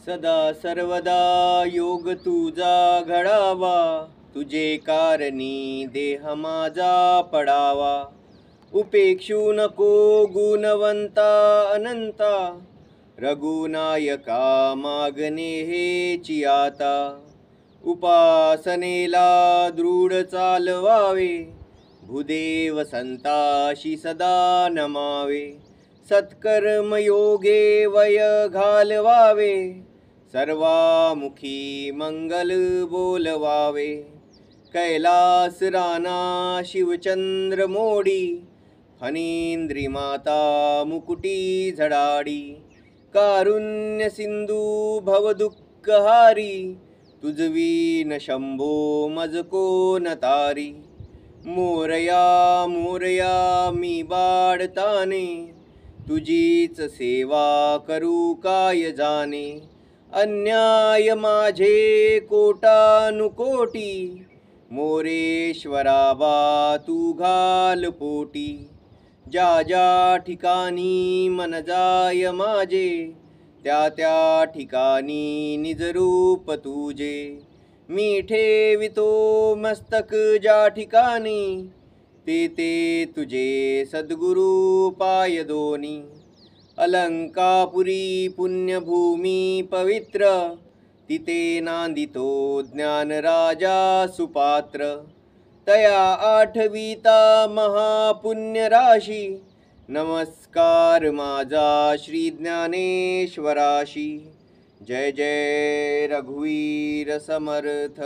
सदा सर्वदा योग तुझा घडावा, तुझे कारणी देह माझा पडावा. उपेक्षू नको गुणवंता अनंता, रघुनायका मागणे हेची आता. उपासनेला दृढ चालवावे, भूदेव संताशी सदा नमावे. सत्कर्म योगे वय घालवावे, सर्वामुखी मंगल बोलवावे. कैलास राना शिवचंद्र मोडी, फणींद्री माता मुकुटी झडाडी. कारुण्य सिंधू भवदुःखहारी, तुझवीन शंभो मज कोण तारी. मोरया मोरया मी बाळताने, तुझीच सेवा करू काय जाणे. अन्याय माझे कोटानुकोटी, मोरेश्वरा बा तू घाल पोटी. ज्या ज्या ठिकाणी मन जाय माझे, त्या त्या ठिकाणी निजरूप तुझे. मी ठेवितो मस्तक ज्या ठिकाणी, ते ते तुझे सद्गुरु पाय दोनी. अलंकापुरी पुण्यभूमी पवित्र, तिथे नांदितो ज्ञान राजा सुपात्र. तया आठविता महापुण्य राशी, नमस्कार माझा श्री ज्ञानेश्वराशी. जय जय रघुवीर समर्थ.